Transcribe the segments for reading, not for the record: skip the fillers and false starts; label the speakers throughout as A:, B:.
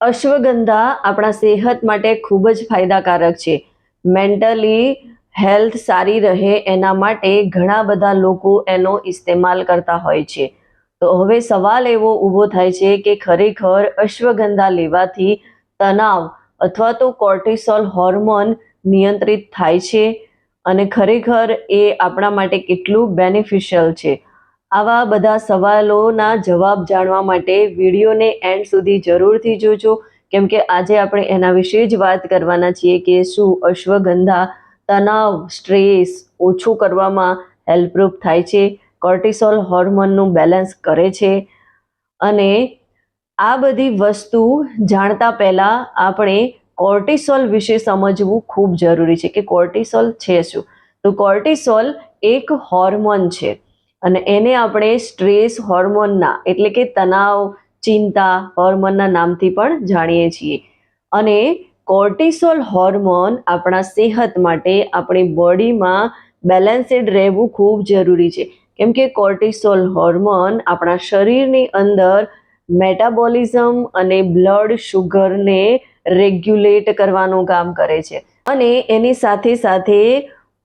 A: અશ્વગંધા આપણા સેહત માટે ખૂબ જ ફાયદાકારક છે. મેન્ટલી હેલ્થ સારી રહે એના માટે ઘણા બધા લોકો એનો ઇસ્તેમાલ કરતા હોય છે. તો હવે સવાલ એવો ઊભો થાય છે કે ખરેખર અશ્વગંધા લેવાથી તણાવ અથવા તો કોર્ટિસોલ હોર્મોન નિયંત્રિત થાય છે અને ખરેખર એ આપણા માટે કેટલું બેનિફિશિયલ છે? આવા બધા સવાલોના જવાબ જાણવા માટે વિડીયોને એન્ડ સુધી જરૂરથી જોજો, કેમ કે આજે આપણે એના વિશે જ વાત કરવાના છીએ કે શું અશ્વગંધા તણાવ, સ્ટ્રેસ ઓછું કરવામાં હેલ્પરૂપ થાય છે, કોર્ટિસોલ હોર્મોનનું બેલેન્સ કરે છે. અને આ બધી વસ્તુ જાણતા પહેલા આપણે કોર્ટિસોલ વિશે સમજવું ખૂબ જરૂરી છે કે કોર્ટિસોલ છે શું. તો કોર્ટિસોલ એક હોર્મોન છે અને એને આપણે સ્ટ્રેસ હોર્મોનના એટલે કે તણાવ, ચિંતા હોર્મોનના નામથી પણ જાણીએ છીએ. અને કોર્ટિસોલ હોર્મોન આપણા સેહત માટે આપણી બોડીમાં બેલેન્સડ રહેવું ખૂબ જરૂરી છે, કેમ કે કોર્ટિસોલ હોર્મોન આપણા શરીરની અંદર મેટાબોલિઝમ અને બ્લડ શુગરને રેગ્યુલેટ કરવાનું કામ કરે છે. અને એની સાથે સાથે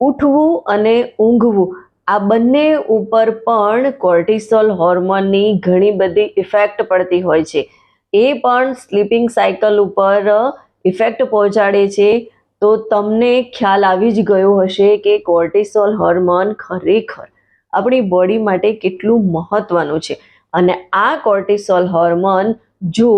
A: ઉઠવું અને ઊંઘવું આ બંને ઉપર પણ કોર્ટિસોલ હોર્મોનની ઘણી બધી ઇફેક્ટ પડતી હોય છે. એ પણ સ્લીપિંગ સાયકલ ઉપર ઇફેક્ટ પહોંચાડે છે. તો તમને ખ્યાલ આવી જ ગયો હશે કે કોર્ટિસોલ હોર્મોન ખરેખર આપણી બોડી માટે કેટલું મહત્વનું છે. અને આ કોર્ટિસોલ હોર્મોન જો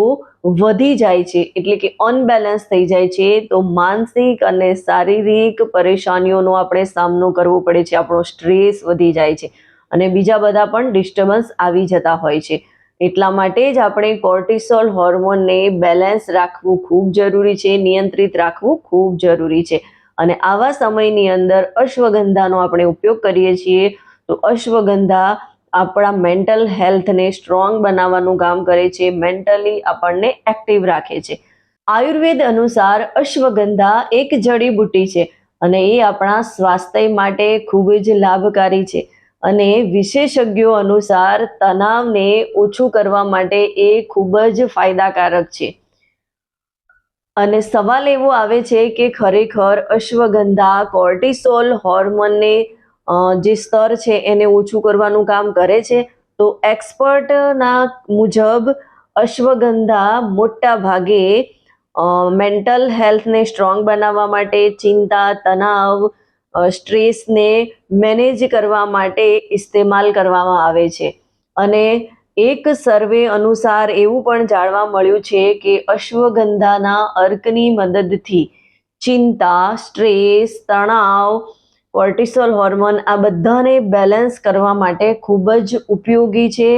A: વધી જાય છે એટલે કે અનબેલેન્સ થઈ જાય છે તો માનસિક અને શારીરિક પરેશાનીઓનો આપણે સામનો કરવો પડે છે. આપણો સ્ટ્રેસ વધી જાય છે અને બીજા બધા પણ ડિસ્ટર્બન્સ આવી જતા હોય છે. એટલા માટે જ આપણે કોર્ટિસોલ હોર્મોનને બેલેન્સ રાખવું ખૂબ જરૂરી છે, નિયંત્રિત રાખવું ખૂબ જરૂરી છે. અને આવા સમયની અંદર અશ્વગંધાનો આપણે ઉપયોગ કરીએ છીએ તો અશ્વગંધા આપણા મેન્ટલ હેલ્થને સ્ટ્રોંગ બનાવવાનું કામ કરે છે, મેન્ટલી આપણને એક્ટિવ રાખે છે. આયુર્વેદ અનુસાર અશ્વગંધા એક જડીબુટ્ટી છે અને એ આપણા સ્વાસ્થ્ય માટે ખૂબ જ લાભકારી છે. અને વિશેષજ્ઞો અનુસાર તણાવને ઓછું કરવા માટે એ ખૂબ જ ફાયદાકારક છે. અને સવાલ એવો આવે છે કે ખરેખર અશ્વગંધા કોર્ટિસોલ હોર્મોનને જે સ્તર છે એને ઓછું કરવાનું કામ કરે છે? તો એક્સપર્ટના મુજબ અશ્વગંધા મોટા ભાગે મેન્ટલ હેલ્થને સ્ટ્રોંગ બનાવવા માટે, ચિંતા, તણાવ, સ્ટ્રેસને મેનેજ કરવા માટે ઇસ્તેમાલ કરવામાં આવે છે. અને એક સર્વે અનુસાર એવું પણ જાણવા મળ્યું છે કે અશ્વગંધાના અર્કની મદદથી ચિંતા, સ્ટ્રેસ, તણાવ, કોર્ટિસોલ હોર્મોન આ બધાને બેલેન્સ કરવા માટે ખૂબ જ ઉપયોગી છે,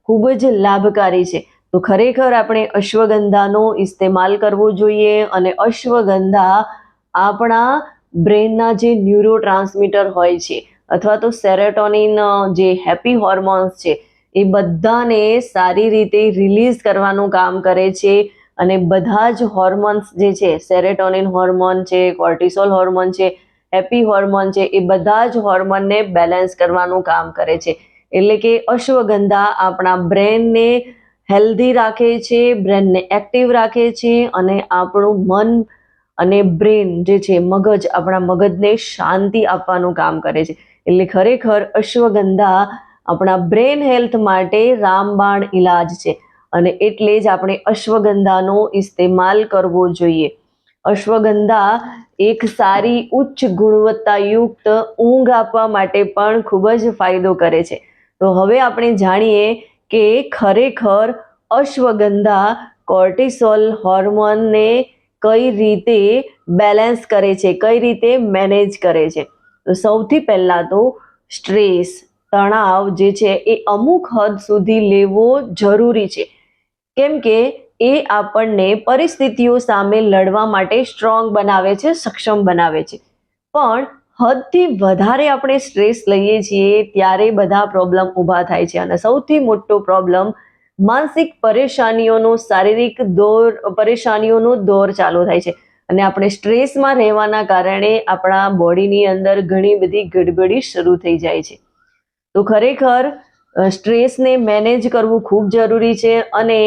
A: ખૂબ જ લાભકારી છે. તો ખરેખર આપણે અશ્વગંધાનો ઇસ્તેમાલ કરવો જોઈએ. અને અશ્વગંધા આપણા બ્રેનના જે ન્યુરો ટ્રાન્સમીટર હોય છે અથવા તો સેરોટોનિન જે હેપી હોર્મોન્સ છે એ બધાને સારી રીતે રિલીઝ કરવાનું કામ કરે છે. અને બધા જ હોર્મોન્સ જે છે, સેરોટોનિન હોર્મોન છે, કોર્ટિસોલ હોર્મોન છે, હેપી હોર્મોન છે, એ બધા જ હોર્મોનને બેલેન્સ કરવાનું કામ કરે છે. એટલે કે અશ્વગંધા આપણા બ્રેનને હેલ્ધી રાખે છે, બ્રેનને એક્ટિવ રાખે છે અને આપણું મન અને બ્રેન જે છે મગજ, આપણા મગજને શાંતિ આપવાનું કામ કરે છે. એટલે ખરેખર અશ્વગંધા આપણા બ્રેન હેલ્થ માટે રામબાણ ઇલાજ છે. અને એટલે જ આપણે અશ્વગંધાનો ઇસ્તેમાલ કરવો જોઈએ. અશ્વગંધા એક સારી ઉચ્ચ ગુણવત્તાયુક્ત ઊંઘ આપવા માટે પણ ખૂબ જ ફાયદો કરે છે. તો હવે આપણે જાણીએ કે ખરેખર અશ્વગંધા કોર્ટિસોલ હોર્મોનને કઈ રીતે બેલેન્સ કરે છે, કઈ રીતે મેનેજ કરે છે. તો સૌથી પહેલાં તો સ્ટ્રેસ, તણાવ જે છે એ અમુક હદ સુધી લેવો જરૂરી છે, કેમ કે એ આપણને પરિસ્થિતિઓ સામે લડવા માટે સ્ટ્રોંગ બનાવે છે, સક્ષમ બનાવે છે. પણ હદથી વધારે આપણે સ્ટ્રેસ લઈએ છીએ ત્યારે બધા પ્રોબ્લેમ ઊભા થાય છે. અને સૌથી મોટો પ્રોબ્લેમ માનસિક પરેશાનીઓનો, શારીરિક પરેશાનીઓનો દોર ચાલુ થાય છે. અને આપણે સ્ટ્રેસમાં રહેવાના કારણે આપણા બોડીની અંદર ઘણી બધી ગડબડી શરૂ થઈ જાય છે. તો ખરેખર સ્ટ્રેસને મેનેજ કરવું ખૂબ જરૂરી છે. અને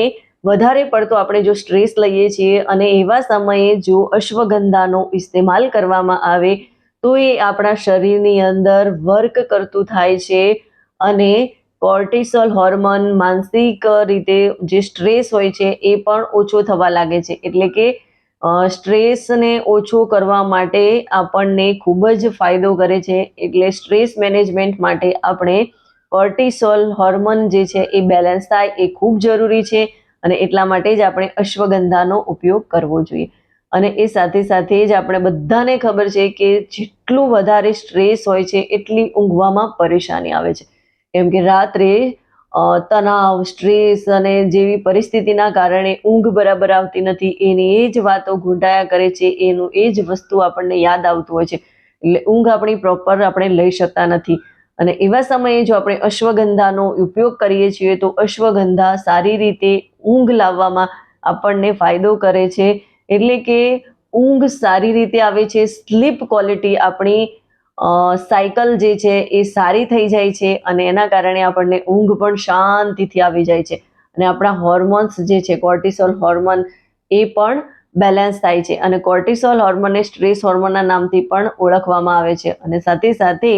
A: વધારે પડતો આપણે જો સ્ટ્રેસ લઈએ છીએ અને એવા સમયે જો અશ્વગંધાનો ઇસ્તેમાલ કરવામાં આવે તો એ આપણા શરીરની અંદર વર્ક કરતું થાય છે અને કોર્ટિસોલ હોર્મોન માનસિક રીતે જે સ્ટ્રેસ હોય છે એ પણ ઓછો થવા લાગે છે. એટલે કે સ્ટ્રેસને ઓછો કરવા માટે આપણને ખૂબ જ ફાયદો કરે છે. એટલે સ્ટ્રેસ મેનેજમેન્ટ માટે આપણે કોર્ટિસોલ હોર્મોન જે છે એ બેલેન્સ થાય એ ખૂબ જરૂરી છે અને એટલા માટે જ આપણે અશ્વગંધાનો ઉપયોગ કરવો જોઈએ. અને એ સાથે સાથે જ આપણે બધાને ખબર છે કે જેટલું વધારે સ્ટ્રેસ હોય છે એટલી ઊંઘવામાં પરેશાની આવે છે. કેમ કે રાત્રે તણાવ, સ્ટ્રેસ અને જેવી પરિસ્થિતિના કારણે ઊંઘ બરાબર આવતી નથી. એની એ જ વાતો ઘૂંટાયા કરે છે, એનું એ જ વસ્તુ આપણને યાદ આવતું હોય છે. એટલે ઊંઘ આપણી પ્રોપર આપણે લઈ શકતા નથી. અને એવા સમયે જો આપણે અશ્વગંધાનો ઉપયોગ કરીએ છીએ તો અશ્વગંધા સારી રીતે ઊંઘ લાવવામાં આપણને ફાયદો કરે છે. એટલે કે ઊંઘ સારી રીતે આવે છે, સ્લીપ ક્વોલિટી આપણી સાયકલ જે છે એ સારી થઈ જાય છે અને એના કારણે આપણને ઊંઘ પણ શાંતિથી આવી જાય છે અને આપણા હોર્મોન્સ જે છે કોર્ટિસોલ હોર્મોન એ પણ બેલેન્સ થાય છે. અને કોર્ટિસોલ હોર્મોનને સ્ટ્રેસ હોર્મોનના નામથી પણ ઓળખવામાં આવે છે. અને સાથે સાથે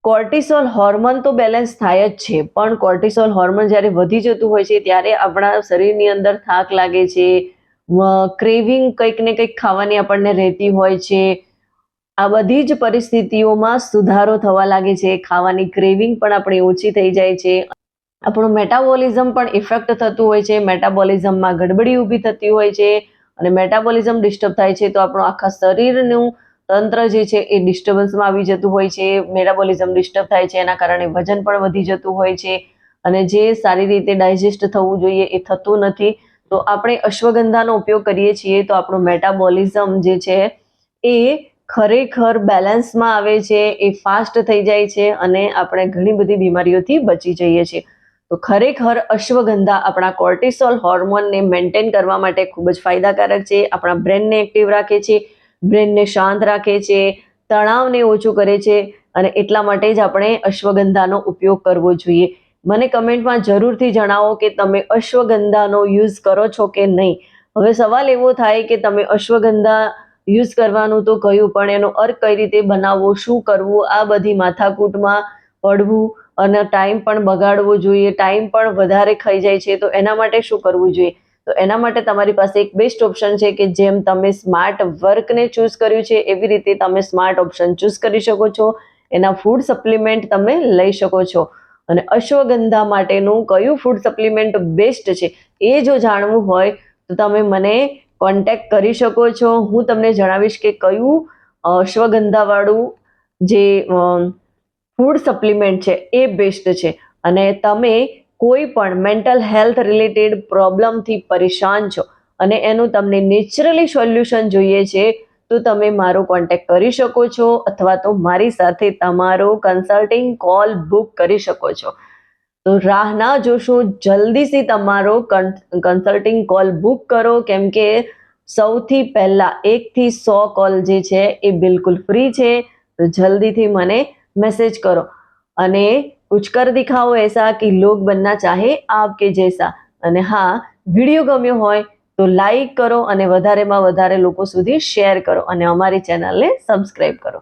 A: કોર્ટિસોલ હોર્મોન તો બેલેન્સ થાય જ છે, પણ કોર્ટિસોલ હોર્મોન જ્યારે વધી જતું હોય છે ત્યારે આપણા શરીરની અંદર થાક લાગે છે, ક્રેવિંગ કંઈક ને કંઈક ખાવાની આપણને રહેતી હોય છે. આ બધી જ પરિસ્થિતિઓમાં સુધારો થવા લાગે છે. ખાવાની ક્રેવિંગ પણ આપણી ઓછી થઈ જાય છે. આપણું મેટાબોલિઝમ પણ ઇફેક્ટ થતું હોય છે. મેટાબોલિઝમમાં ગડબડી ઊભી થતી હોય છે અને મેટાબોલિઝમ ડિસ્ટર્બ થાય છે તો આપણું આખા શરીરનું તંત્ર જે છે એ ડિસ્ટર્બન્સમાં આવી જતું હોય છે. મેટાબોલિઝમ ડિસ્ટર્બ થાય છે, એના કારણે વજન પણ વધી જતું હોય છે અને જે સારી રીતે ડાયજેસ્ટ થવું જોઈએ એ થતું નથી. તો આપણે અશ્વગંધાનો ઉપયોગ કરીએ છીએ તો આપણું મેટાબોલિઝમ જે છે એ ખરેખર બેલેન્સમાં આવે છે, એ ફાસ્ટ થઈ જાય છે અને આપણે ઘણી બધી બીમારીઓથી બચી જઈએ છીએ. તો ખરેખર અશ્વગંધા આપણા કોર્ટિસોલ હોર્મોનને મેન્ટેન કરવા માટે ખૂબ જ ફાયદાકારક છે. આપણા બ્રેનને એક્ટિવ રાખે છે, બ્રેનને શાંત રાખે છે, તણાવને ઓછું કરે છે અને એટલા માટે જ આપણે અશ્વગંધાનો ઉપયોગ કરવો જોઈએ. મને કમેન્ટમાં જરૂરથી જણાવો કે તમે અશ્વગંધાનો યુઝ કરો છો કે નહીં. હવે સવાલ એવો થાય કે તમે અશ્વગંધા યુઝ કરવાનું તો કહ્યું, પણ એનો અર્ક કઈ રીતે બનાવવો, શું કરવું, આ બધી માથાકૂટમાં પડવું અને ટાઈમ પણ બગાડવો જોઈએ, ટાઈમ પણ વધારે ખાઈ જાય છે, તો એના માટે શું કરવું જોઈએ? તો એના માટે તમારી પાસે એક બેસ્ટ ઓપ્શન છે કે જેમ તમે સ્માર્ટ વર્કને ચૂઝ કર્યું છે એવી રીતે તમે સ્માર્ટ ઓપ્શન ચૂઝ કરી શકો છો. એના ફૂડ સપ્લિમેન્ટ તમે લઈ શકો છો. અને અશ્વગંધા માટેનું કયું ફૂડ સપ્લિમેન્ટ બેસ્ટ છે એ જો જાણવું હોય તો તમે મને કોન્ટેક્ટ કરી શકો છો. હું તમને જણાવીશ કે કયું અશ્વગંધાવાળું જે ફૂડ સપ્લિમેન્ટ છે એ બેસ્ટ છે. અને તમે કોઈ પણ મેન્ટલ હેલ્થ રિલેટેડ પ્રોબ્લેમથી પરેશાન છો અને એનું તમને નેચરલી સોલ્યુશન જોઈએ છે તો તમે મારો કોન્ટેક્ટ કરી શકો છો અથવા તો મારી સાથે તમારો કન્સલ્ટિંગ કોલ બુક કરી શકો છો. તો રાહ ના જોશો, જલ્દીથી તમારો કન્સલ્ટિંગ કોલ બુક કરો, કેમ કે સૌથી પહેલા 1 થી 100 કોલ જે છે એ બિલકુલ ફ્રી છે. તો જલ્દીથી મને मैसेज करो. અને कुछ कर दिखाओ ऐसा कि लोग बनना चाहे आपके जैसा. અને હા, વિડીયો ગમ્યો હોય તો લાઈક કરો અને વધારેમાં વધારે લોકો સુધી શેર કરો અને અમારી ચેનલને સબસ્ક્રાઈબ કરો.